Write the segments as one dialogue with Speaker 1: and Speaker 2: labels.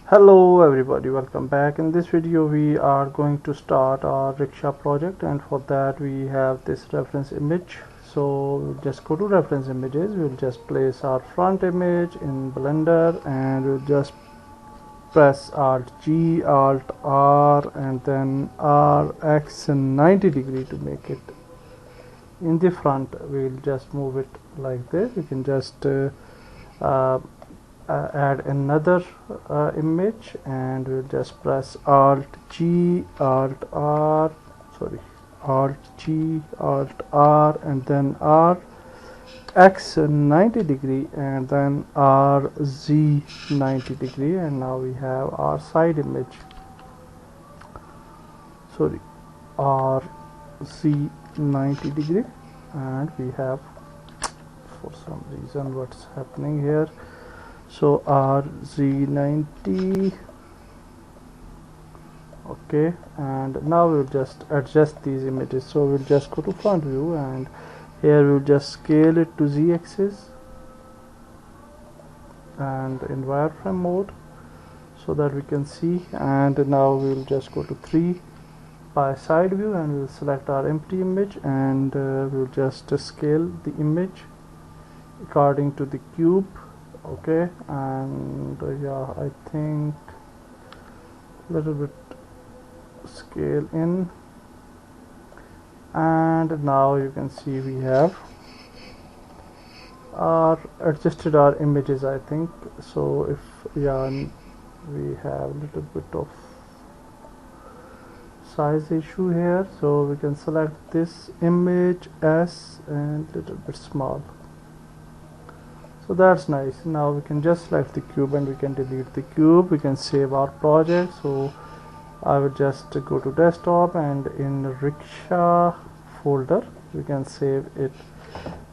Speaker 1: Hello everybody, welcome back. In this video we are going to start our rickshaw project, and for that we have this reference image. So we'll just go to reference images. We'll just place our front image in Blender and we'll just press Alt G, Alt R and then RX 90 degree to make it in the front. We'll just move it like this. You can just uh, add another image and we'll just press Alt G, Alt R, Alt G, Alt R and then R X 90 degree and then R Z 90 degree, and now we have our side image, R Z 90 degree, and we have, for some reason what's happening here, so RZ90. okay, and now we'll just adjust these images. So we'll just go to front view and here we'll just scale it to Z-axis and in wireframe mode so that we can see. And now we'll just go to 3 by side view and we'll select our empty image and we'll just scale the image according to the cube. Okay, and yeah, I think a little bit scale in, and now you can see we have adjusted our images, I think. So if we have a little bit of size issue here, so we can select this image as and little bit small. So that's nice. Now we can just select the cube and we can delete the cube. We can save our project. So I will just go to desktop and in Rickshaw folder we can save it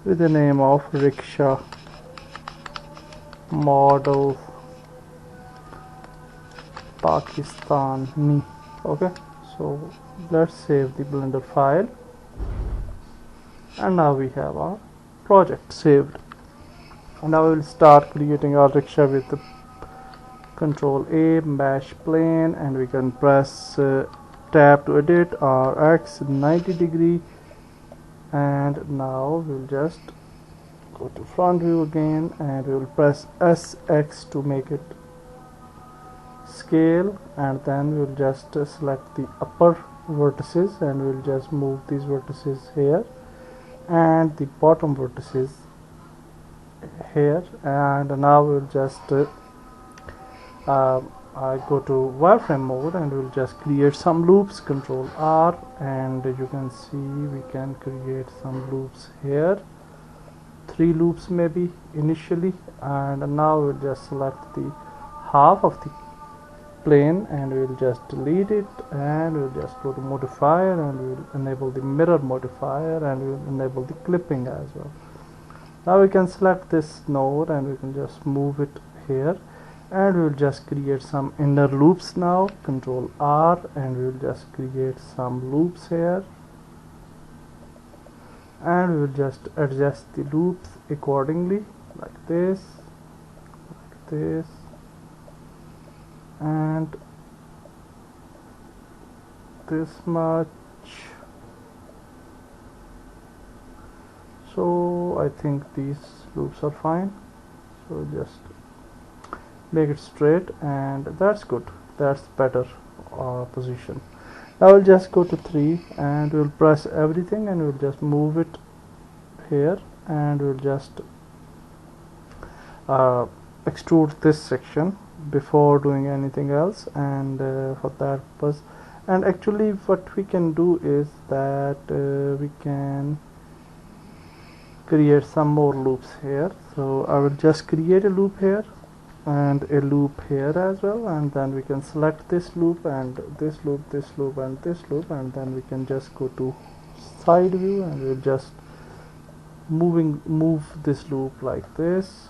Speaker 1: with the name of Rickshaw Model Pakistani. Okay, so let's save the Blender file, and now we have our project saved. Now we will start creating our rickshaw with the Control A, mesh plane, and we can press tab to edit RX 90 degree, and now we'll just go to front view again and we will press SX to make it scale, and then we'll just select the upper vertices and we'll just move these vertices here and the bottom vertices here. And now we'll just I go to wireframe mode and we'll just create some loops. Control R, and you can see we can create some loops here, 3 loops maybe initially. And now we'll just select the half of the plane and we'll just delete it, and we'll just go to modifier and we'll enable the mirror modifier and we'll enable the clipping as well. Now we can select this node and we can just move it here, and we'll just create some inner loops now. Control R, and we'll just create some loops here, and we'll just adjust the loops accordingly, like this, and this much. So I think these loops are fine, so just make it straight, and that's good, that's better position. Now we'll just go to 3 and we'll press everything and we'll just move it here, and we'll just extrude this section before doing anything else. And for that purpose, and actually what we can do is that we can create some more loops here. So I will just create a loop here and a loop here as well, and then we can select this loop and this loop, this loop and this loop, and then we can just go to side view and we'll just move this loop like this,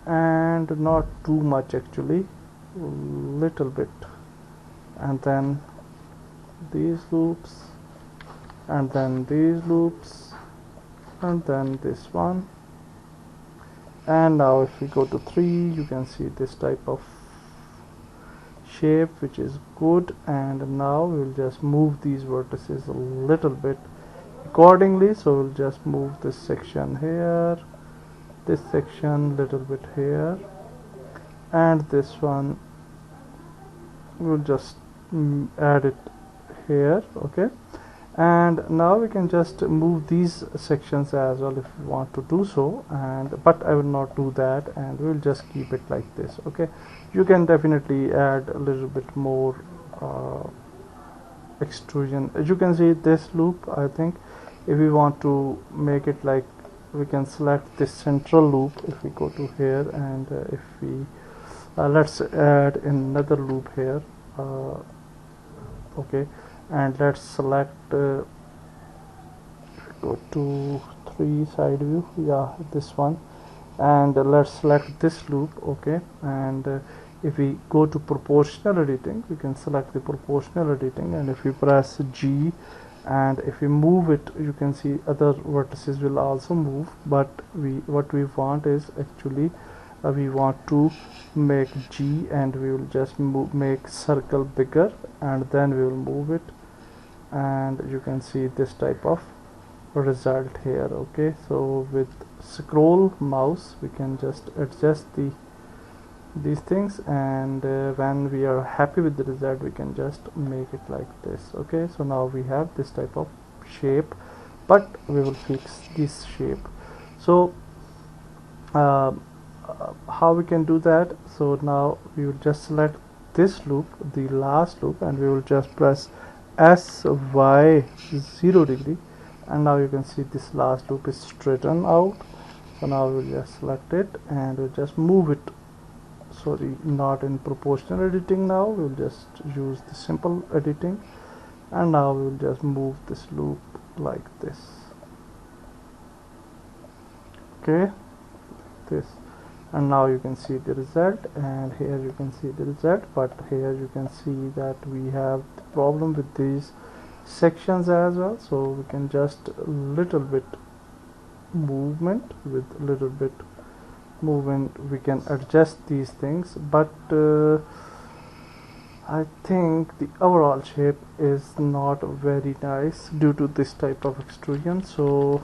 Speaker 1: and not too much actually, little bit, and then these loops, and then these loops, and then this one, And now if we go to 3, you can see this type of shape, which is good. And now we'll just move these vertices a little bit accordingly. So we'll just move this section here, this section little bit here, and this one we'll just add it here. Okay, and now we can just move these sections as well if we want to do so, and but I will not do that, and we'll just keep it like this. Okay, you can definitely add a little bit more extrusion. As you can see this loop, I think if we want to make it like, we can select this central loop. If we go to here, and if we let's add another loop here. Okay, and let's select go to 3 side view, yeah, this one, and let's select this loop. Okay, and if we go to proportional editing, we can select the proportional editing, and if we press G and if we move it, you can see other vertices will also move, but what we want is actually we want to make G, and we will just make circle bigger, and then we will move it, and you can see this type of result here. Okay, so with scroll mouse we can just adjust these things, and when we are happy with the result, we can just make it like this. Okay, so now we have this type of shape, but we will fix this shape. So how we can do that? So now we will just select this loop, the last loop, and we will just press SY 0 degree, and now you can see this last loop is straightened out. So now we'll just select it, and we'll just move it. Sorry, not in proportional editing. Now we'll just use the simple editing, and now we'll just move this loop like this. Okay, this, and now you can see the result, and here you can see the result, but here you can see that we have the problem with these sections as well. So we can just a little bit movement, with a little bit movement we can adjust these things, but I think the overall shape is not very nice due to this type of extrusion, so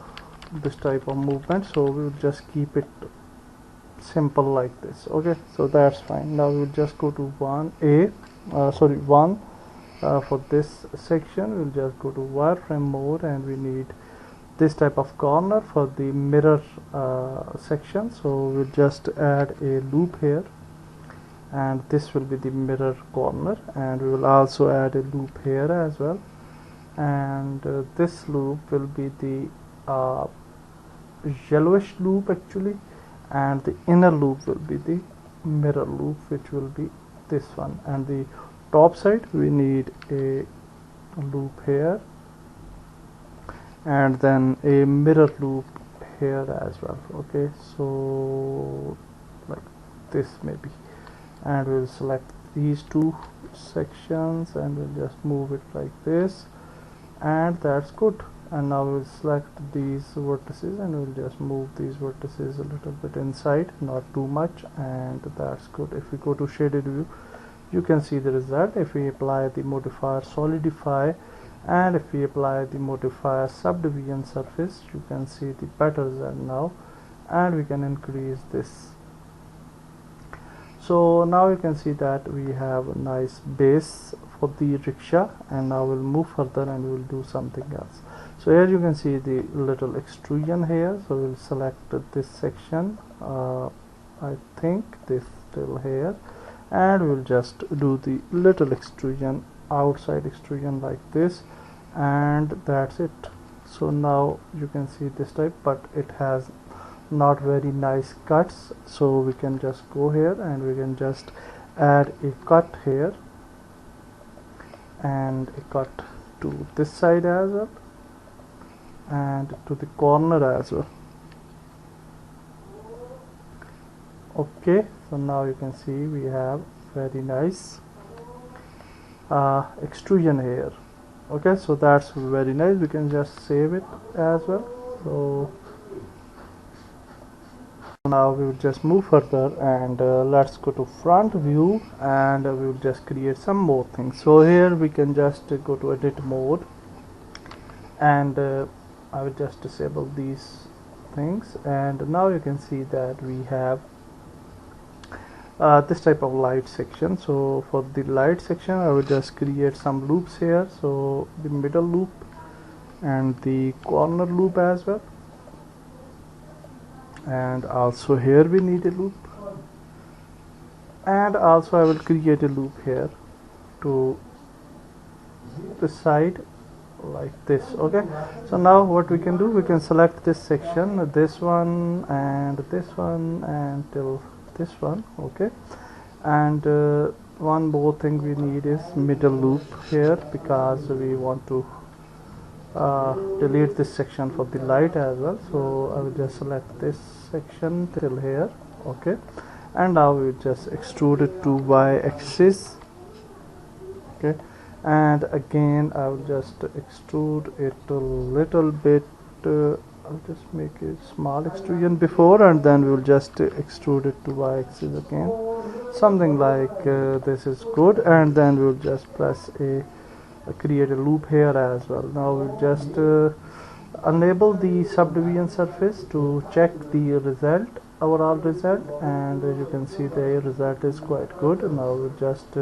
Speaker 1: this type of movement. So we will just keep it simple like this. Okay, so that's fine. Now we'll just go to 1 for this section. We'll just go to wireframe mode, and we need this type of corner for the mirror section. So we'll just add a loop here, and this will be the mirror corner, and we will also add a loop here as well, and this loop will be the yellowish loop actually, and the inner loop will be the mirror loop, which will be this one, and the top side we need a loop here, and then a mirror loop here as well. Okay, so like this maybe, and we'll select these two sections, and we'll just move it like this, and that's good. And now we'll select these vertices, and we'll just move these vertices a little bit inside, not too much, and that's good. If we go to shaded view, you can see the result. If we apply the modifier solidify, and if we apply the modifier subdivision surface, you can see the better result now, and we can increase this. So now you can see that we have a nice base for the rickshaw, and now we'll move further and we'll do something else. So here you can see the little extrusion here, so we'll select this section, I think this still here, and we'll just do the little extrusion, outside extrusion like this, and that's it. So now you can see this type, but it has not very nice cuts, so we can just go here and we can just add a cut here and a cut to this side as well, and to the corner as well. Okay, so now you can see we have very nice extrusion here. Okay, so that's very nice. We can just save it as well. So Now we will just move further and let's go to front view, and we will just create some more things. So here we can just go to edit mode, and I will just disable these things, and now you can see that we have this type of light section. So for the light section I will just create some loops here, so the middle loop and the corner loop as well, and also here we need a loop, and also I will create a loop here to the side like this. Okay, so now what we can do, we can select this section, this one and this one until this one. Okay, and one more thing we need is middle loop here, because we want to delete this section for the light as well. So I will just select this section till here. Okay, and now we will just extrude it to y-axis. Okay, and again I will just extrude it a little bit. I'll just make a small extrusion before, and then we will just extrude it to y-axis again, something like this is good, and then we will just press a create a loop here as well. Now we'll just enable the subdivision surface to check the result, overall result, and as you can see the result is quite good. Now we'll just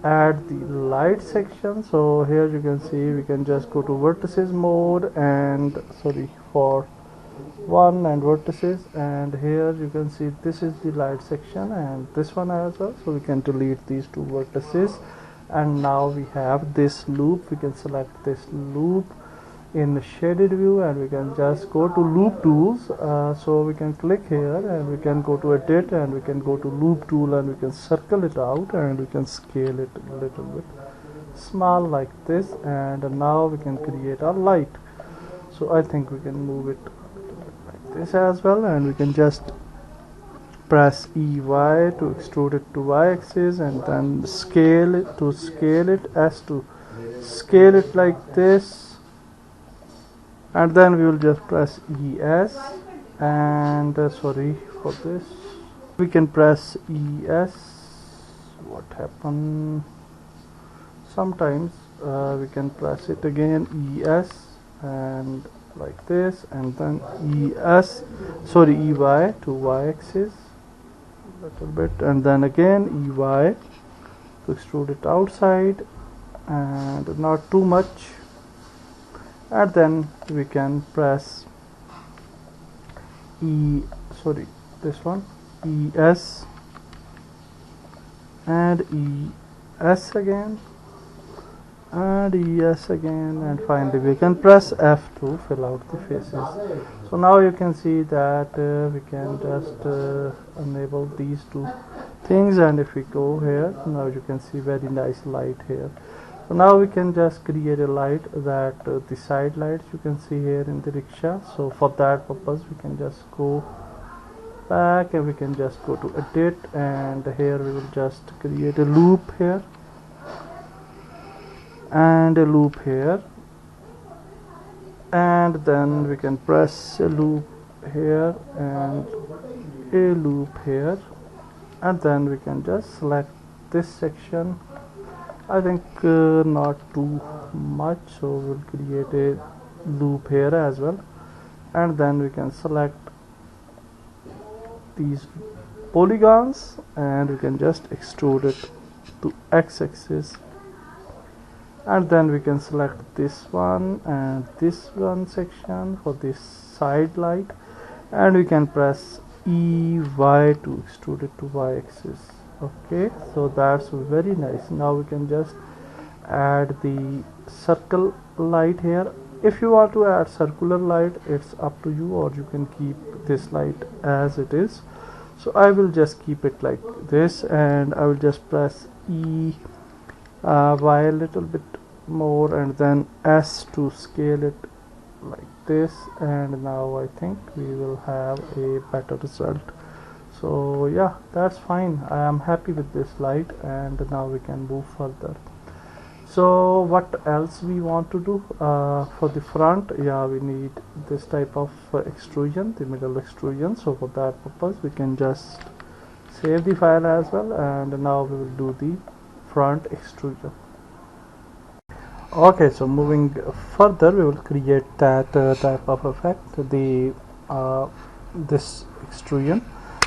Speaker 1: add the light section. So here you can see we can just go to vertices mode, and sorry, for one and vertices, and here you can see this is the light section and this one as well. So we can delete these two vertices, and now we have this loop. We can select this loop in the shaded view, and we can just go to loop tools. So we can click here and we can go to edit, and we can go to loop tool, and we can circle it out, and we can scale it a little bit small like this, and now we can create a light. So I think we can move it like this as well, and we can just press EY to extrude it to y-axis, and then scale it to scale it, S to scale it like this, and then we will just press ES, and sorry for this, we can press ES. What happened? Sometimes we can press it again, ES, and like this, and then ES, sorry, EY to y-axis little bit, and then again EY to extrude it outside, and not too much, and then we can press this one, ES, and ES again, and ES again, and finally we can press F to fill out the faces. So now you can see that we can just enable these two things, and if we go here, now you can see very nice light here. So now we can just create a light that the side lights you can see here in the rickshaw. So for that purpose we can just go back, and we can just go to edit, and here we will just create a loop here and a loop here, and then we can press a loop here and a loop here, and then we can just select this section. I think not too much, so we'll create a loop here as well, and then we can select these polygons, and we can just extrude it to x-axis, and then we can select this one and this one section for this side light, and we can press EY to extrude it to y-axis. Okay, so that's very nice. Now we can just add the circle light here. If you want to add circular light, it's up to you, or you can keep this light as it is. So I will just keep it like this, and I will just press EY a little bit more, and then S to scale it like this, and now I think we will have a better result. So yeah, that's fine. I am happy with this light, and now we can move further. So what else we want to do for the front? Yeah, we need this type of extrusion, the middle extrusion. So for that purpose we can just save the file as well, and now we will do the front extrusion. Okay, so moving further, we will create that type of effect, the this extrusion.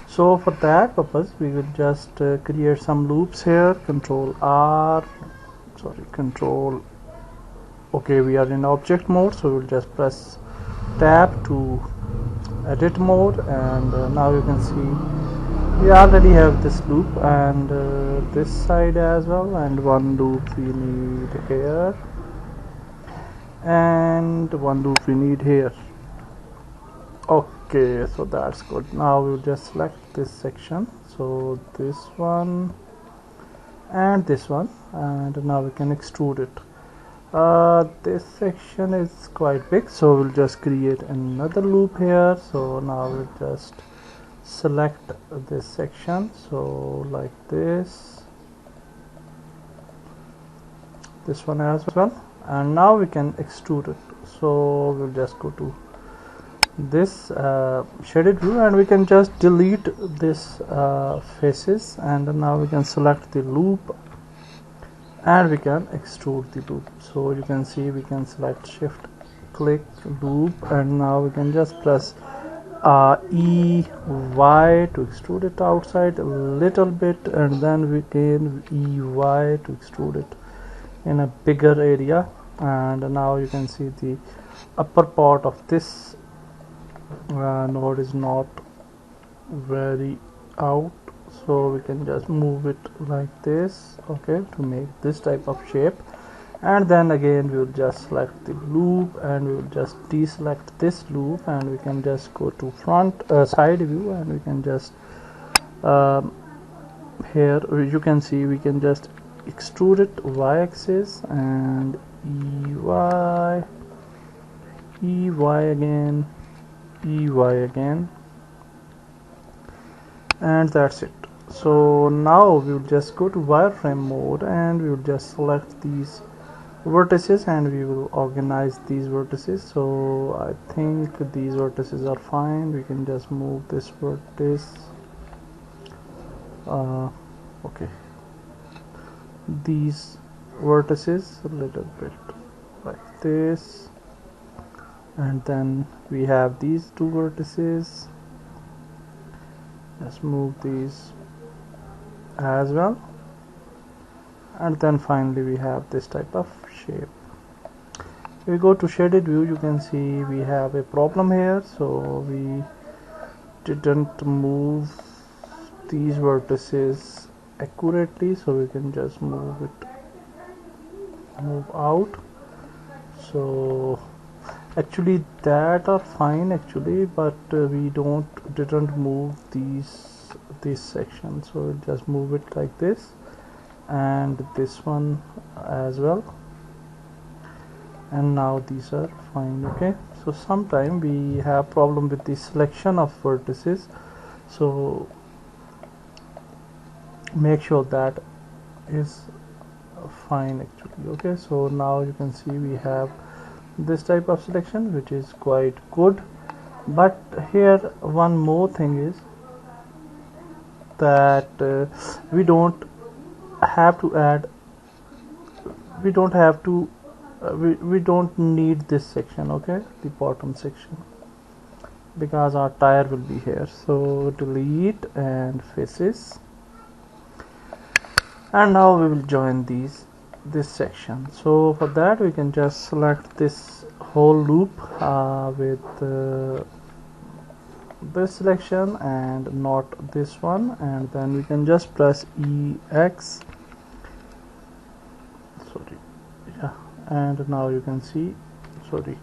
Speaker 1: So for that purpose we will just create some loops here. Control, okay, we are in object mode, so we'll just press tab to edit mode, and now you can see we already have this loop, and this side as well, and one loop we need here, and one loop we need here. Okay, so that's good. Now we'll just select this section, so this one and this one, and now we can extrude it. This section is quite big, so we'll just create another loop here. So now we'll just select this section, so like this one as well, and now we can extrude it. So we'll just go to this shaded view, and we can just delete this faces, and now we can select the loop and we can extrude the loop. So you can see we can select shift click loop, and now we can just press EY to extrude it outside a little bit, and then we can EY to extrude it in a bigger area. And now you can see the upper part of this node is not very out, so we can just move it like this, okay, to make this type of shape. And then again we will just select the loop, and we will just deselect this loop, and we can just go to front side view, and we can just here you can see we can just extrude it y-axis, and EY again, and that's it. So now we will just go to wireframe mode, and we will just select these vertices, and we will organize these vertices. So I think these vertices are fine. We can just move this vertex, okay, these vertices a little bit like this, and then we have these two vertices. Let's move these as well, and then finally we have this type of shape. If we go to shaded view, you can see we have a problem here. So we didn't move these vertices accurately, so we can just move out. So actually that are fine actually, but we didn't move this section, so we'll just move it like this, and this one as well, and now these are fine. Okay, so sometime we have problem with the selection of vertices, so make sure that is fine actually. Okay, so now you can see we have this type of selection, which is quite good. But here one more thing is that we don't have to add, we don't need this section, okay, the bottom section, because our tire will be here. So delete and faces, and now we will join this section. So for that we can just select this whole loop with this selection and not this one, and then we can just press EX, sorry, yeah, and now you can see, sorry,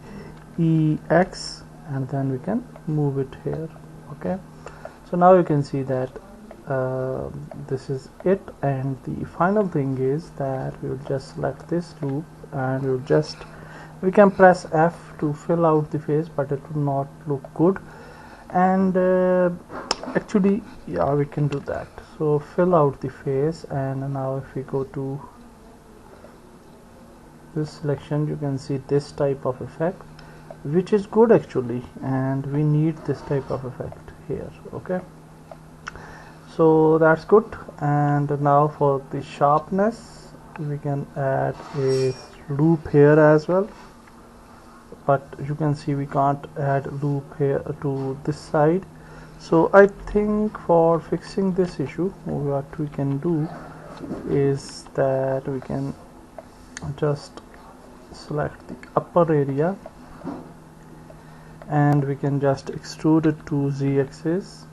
Speaker 1: EX, and then we can move it here. Okay, so now you can see that this is it. And the final thing is that we will just select this loop, and we can press F to fill out the face, but it will not look good. And actually, yeah, we can do that. So fill out the face, and now if we go to this selection, you can see this type of effect, which is good actually, and we need this type of effect here. Okay, so that's good. And now for the sharpness, we can add a loop here as well, but you can see we can't add loop here to this side. So I think for fixing this issue, what we can do is that we can just select the upper area and we can just extrude it to z-axis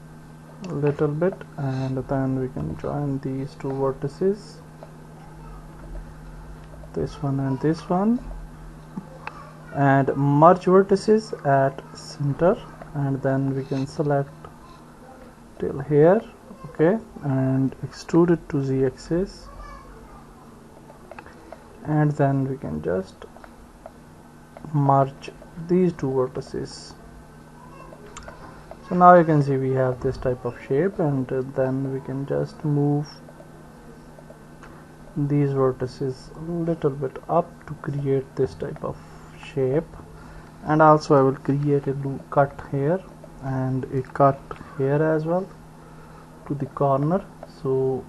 Speaker 1: a little bit, and then we can join these two vertices, this one and this one, and merge vertices at center, and then we can select till here. Okay, and extrude it to z-axis, and then we can just merge these two vertices. So now you can see we have this type of shape, and then we can just move these vertices a little bit up to create this type of shape. And also I will create a cut here and a cut here as well to the corner, so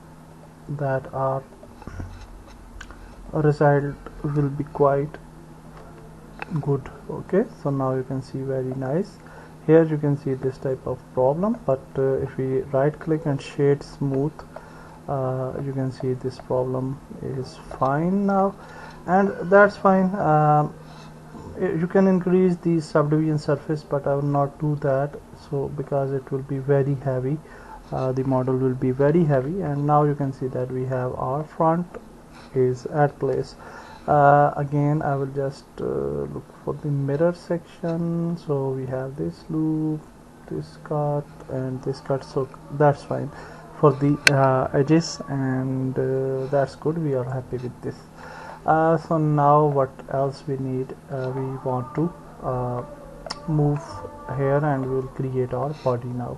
Speaker 1: that our result will be quite good. Okay, so now you can see very nice. Here you can see this type of problem, but if we right click and shade smooth, you can see this problem is fine now, and that's fine. You can increase the subdivision surface, but I will not do that, so because it will be very heavy, the model will be very heavy. And now you can see that we have our front is at place. Again I will just look for the mirror section. So we have this loop, this cut and this cut, so that's fine for the edges, and that's good. We are happy with this. So now what else we need? We want to move here and we will create our body now.